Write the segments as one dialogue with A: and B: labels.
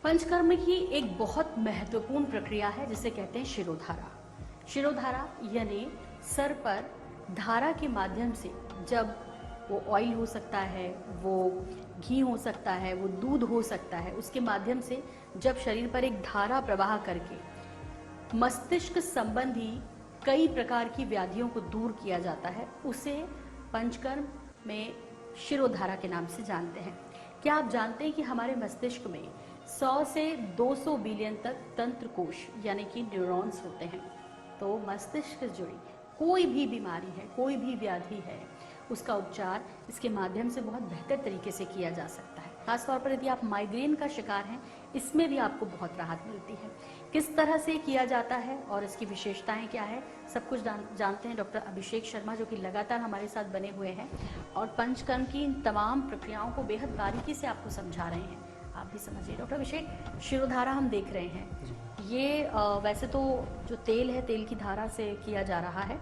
A: पंचकर्म की एक बहुत महत्वपूर्ण प्रक्रिया है जिसे कहते हैं शिरोधारा। शिरोधारा यानी सर पर धारा के माध्यम से, जब वो ऑयल हो सकता है, वो घी हो सकता है, वो दूध हो सकता है, उसके माध्यम से जब शरीर पर एक धारा प्रवाह करके मस्तिष्क संबंधी कई प्रकार की व्याधियों को दूर किया जाता है, उसे पंचकर्म में शिरोधारा के नाम से जानते हैं। क्या आप जानते हैं कि हमारे मस्तिष्क में 100 से 200 बिलियन तक तंत्र कोश यानी कि न्यूरॉन्स होते हैं। तो मस्तिष्क से जुड़ी कोई भी बीमारी है, कोई भी व्याधि है, उसका उपचार इसके माध्यम से बहुत बेहतर तरीके से किया जा सकता है। खासतौर पर यदि आप माइग्रेन का शिकार हैं, इसमें भी आपको बहुत राहत मिलती है। किस तरह से किया जाता है और इसकी विशेषताएं क्या है, सब कुछ जानते हैं डॉक्टर अभिषेक शर्मा, जो कि लगातार हमारे साथ बने हुए हैं और पंचकर्म की इन तमाम प्रक्रियाओं को बेहद बारीकी से आपको समझा रहे हैं। आप भी समझिए। डॉक्टर अभिषेक, शिरोधारा हम देख रहे हैं, ये वैसे तो जो तेल है, तेल की धारा से किया जा रहा है।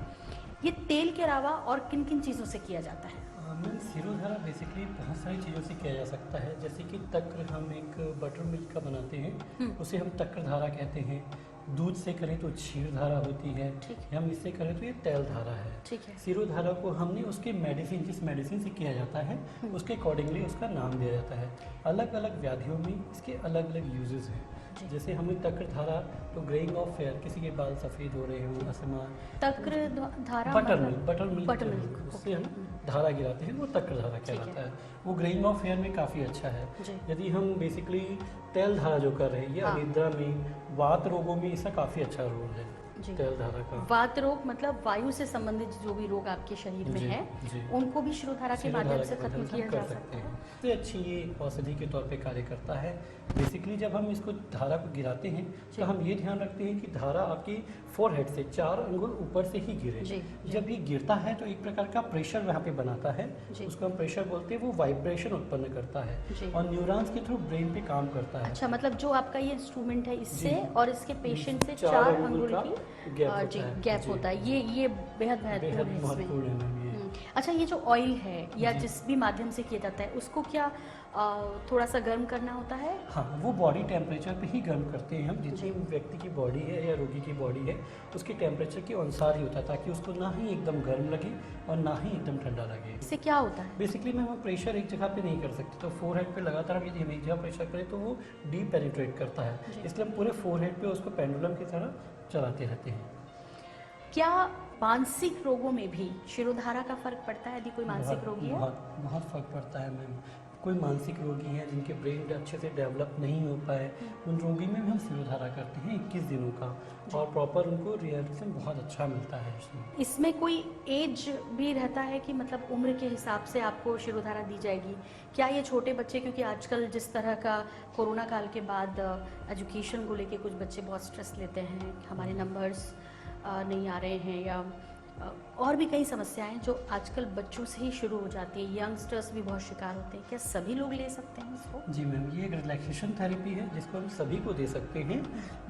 A: ये तेल के अलावा और किन किन चीज़ों से किया जाता है?
B: मैम, शिरोधारा बेसिकली बहुत सारी चीज़ों से किया जा सकता है। जैसे कि तक्र, हम एक बटर मिल्क का बनाते हैं, उसे हम तक्र धारा कहते हैं। दूध से करें तो क्षीर धारा होती है, हम इससे करें तो ये तेल धारा है।
A: ठीक है।
B: शिरोधारा को हमने उसके मेडिसिन, जिस मेडिसिन से किया जाता है उसके अकॉर्डिंगली उसका नाम दिया जाता है। अलग अलग व्याधियों में इसके अलग अलग यूजेस हैं। जैसे हमें तक्र धारा, तो ग्रेइंग ऑफ फेयर, किसी के बाल सफ़ेद हो रहे हो, असमान,
A: तक्र धारा
B: बटर मिल्क उससे हम धारा गिराते हैं, वो तक्र धारा कहलाता है। वो ग्रेइंग ऑफ फेयर में काफ़ी अच्छा है। यदि हम बेसिकली तेल धारा जो कर रहे हैं, ये अनिद्रा में, वात रोगों में इसका काफ़ी अच्छा रोल है तेल धारा का।
A: वात रोग मतलब वायु से संबंधित जो भी रोग आपके शरीर में है, उनको भी शिरोधारा के माध्यम से खत्म किया जा सकता है।
B: सबसे अच्छी ये औषधि के तौर पे कार्य करता है। बेसिकली जब हम इसको धारा को गिराते हैं तो हम ये ध्यान रखते हैं कि धारा आपकी फोरहेड से 4 अंगुल ऊपर से ही गिरे। जब ये गिरता है तो एक प्रकार का प्रेशर वहाँ पे बनाता है, उसको हम प्रेशर बोलते हैं। वो वाइब्रेशन उत्पन्न करता है और न्यूरॉन्स के थ्रू ब्रेन पे काम करता है।
A: अच्छा, मतलब जो आपका ये इंस्ट्रूमेंट है, इससे और इसके पेशेंट से 4 अंगुल की गैप होता है। ये बेहद महत्वपूर्ण है। अच्छा, ये जो ऑयल है या जिस भी माध्यम से किया जाता है, उसको क्या थोड़ा सा गर्म करना होता है?
B: हाँ, वो बॉडी टेम्परेचर पे ही गर्म करते हैं हम। जितनी व्यक्ति की बॉडी है या रोगी की बॉडी है, उसके टेम्परेचर के अनुसार ही होता है, ताकि उसको ना ही एकदम गर्म लगे और ना ही एकदम ठंडा लगे।
A: इससे क्या होता है?
B: बेसिकली में हम प्रेशर एक जगह पे नहीं कर सकते, तो फोरहेड पे लगातार हम यदि एक जगह प्रेशर करें तो वो डीप पेनिट्रेट करता है, इसलिए हम पूरे फोरहेड पे उसको पेंडुलम की तरह चलाते रहते हैं।
A: क्या मानसिक रोगों में भी शिरोधारा का फर्क पड़ता है? यदि कोई मानसिक रोगी है,
B: बहुत फर्क पड़ता है मैम। कोई मानसिक रोगी है जिनके ब्रेन अच्छे से डेवलप नहीं हो पाए, उन रोगी में भी हम शिरोधारा करते हैं 21 दिनों का, और प्रॉपर उनको रिएक्शन बहुत अच्छा मिलता है।
A: इसमें कोई एज भी रहता है कि मतलब उम्र के हिसाब से आपको शिरोधारा दी जाएगी? क्या ये छोटे बच्चे, क्योंकि आजकल जिस तरह का कोरोना काल के बाद एजुकेशन को लेके कुछ बच्चे बहुत स्ट्रेस लेते हैं, हमारे नंबर्स नहीं आ रहे हैं, या और भी कई समस्याएं जो आजकल बच्चों से ही शुरू हो जाती है, यंगस्टर्स भी बहुत शिकार होते हैं, क्या सभी लोग ले सकते हैं इसको?
B: जी मैम, ये एक रिलैक्सेशन थेरेपी है जिसको हम सभी को दे सकते हैं,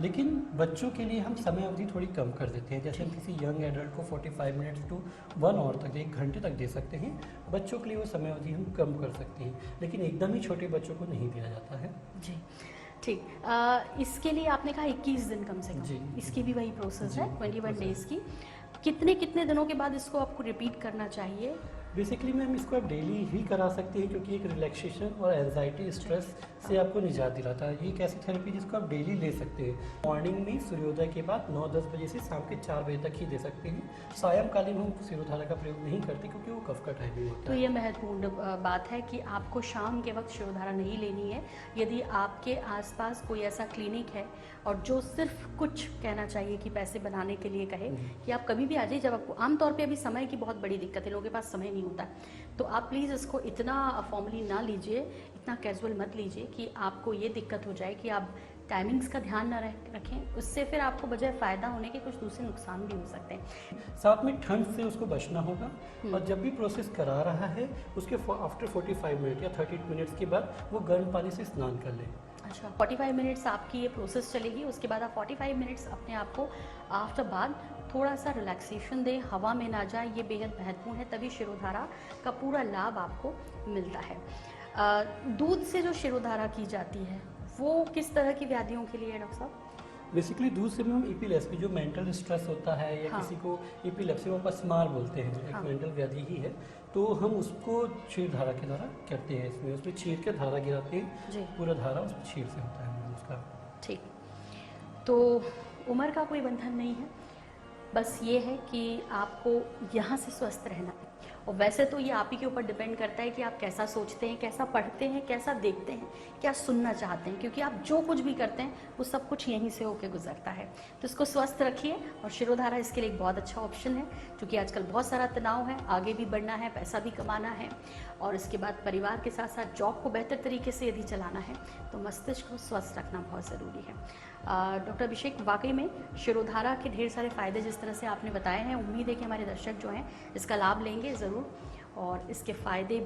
B: लेकिन बच्चों के लिए हम समय अवधि थोड़ी कम कर देते हैं। जैसे हम किसी यंग एडल्ट को 45 मिनट्स टू 1 आवर तक, 1 घंटे तक दे सकते हैं। बच्चों के लिए वो समय अवधि हम कम कर सकते हैं, लेकिन एकदम ही छोटे बच्चों को नहीं दिया जाता है।
A: जी ठीक। इसके लिए आपने कहा 21 दिन कम से कम, इसकी भी वही प्रोसेस है 21 डेज की। कितने दिनों के बाद इसको आपको रिपीट करना चाहिए?
B: बेसिकली मैम, इसको आप डेली ही करा सकते हैं, क्योंकि एक रिलैक्सेशन और एंजाइटी, स्ट्रेस से आपको निजात दिलाता है। ये एक ऐसी थेरेपी जिसको आप डेली ले सकते हैं। मॉर्निंग में सूर्योदय के बाद 9-10 बजे से शाम के 4 बजे तक ही दे सकते हैं। सायंकालीन हम शिरोधारा का प्रयोग नहीं करते, क्योंकि वो कफ का टाइमिंग होता है।
A: तो ये महत्वपूर्ण बात है कि आपको शाम के वक्त शिरोधारा नहीं लेनी है। यदि आपके आसपास कोई ऐसा क्लिनिक है और जो सिर्फ कुछ कहना चाहिए कि पैसे बनाने के लिए कहे कि आप कभी भी आ जाइए, जब आपको, आमतौर पे अभी समय की बहुत बड़ी दिक्कत है, लोगों के पास समय नहीं होता, तो आप प्लीज़ इसको इतना फॉर्मली ना लीजिए, इतना कैजुअल मत लीजिए कि आपको ये दिक्कत हो जाए कि आप टाइमिंग्स का ध्यान ना रखें। उससे फिर आपको बजाय फ़ायदा होने के कुछ दूसरे नुकसान भी हो सकते हैं।
B: साथ में ठंड से उसको बचना होगा, और जब भी प्रोसेस करा रहा है उसके आफ्टर 45 मिनट या 30 मिनट्स के बाद वो गर्म पानी से स्नान कर लें।
A: अच्छा, 45 मिनट्स आपकी ये प्रोसेस चलेगी, उसके बाद आप 45 मिनट्स अपने आप को आफ्टर बाद थोड़ा सा रिलैक्सेशन दें, हवा में ना जाए, ये बेहद महत्वपूर्ण है, तभी शिरोधारा का पूरा लाभ आपको मिलता है। दूध से जो शिरोधारा की जाती है वो किस तरह की व्याधियों के लिए है डॉक्टर साहब?
B: बेसिकली दूध से भी हम एपिलेप्सी, जो मेंटल स्ट्रेस होता है या
A: हाँ।
B: किसी को एपिलेप्सी वो स्मार बोलते हैं, एक
A: हाँ।
B: मेंटल व्याधि ही है, तो हम उसको क्षीर धारा के द्वारा करते हैं। उसमें क्षीर के धारा गिराते हैं,
A: जी।
B: पूरा धारा उसमें क्षीर से होता है उसका।
A: ठीक। तो उम्र का कोई बंधन नहीं है, बस ये है कि आपको यहाँ से स्वस्थ रहना है। और वैसे तो ये आप ही के ऊपर डिपेंड करता है कि आप कैसा सोचते हैं, कैसा पढ़ते हैं, कैसा देखते हैं, क्या सुनना चाहते हैं, क्योंकि आप जो कुछ भी करते हैं वो सब कुछ यहीं से होके गुजरता है। तो इसको स्वस्थ रखिए, और शिरोधारा इसके लिए एक बहुत अच्छा ऑप्शन है, क्योंकि आजकल बहुत सारा तनाव है, आगे भी बढ़ना है, पैसा भी कमाना है, और इसके बाद परिवार के साथ साथ जॉब को बेहतर तरीके से यदि चलाना है तो मस्तिष्क को स्वस्थ रखना बहुत ज़रूरी है। डॉक्टर अभिषेक, वाकई में शिरोधारा के ढेर सारे फ़ायदे जिस तरह से आपने बताए हैं, उम्मीद है कि हमारे दर्शक जो हैं इसका लाभ लेंगे ज़रूर, और इसके फ़ायदे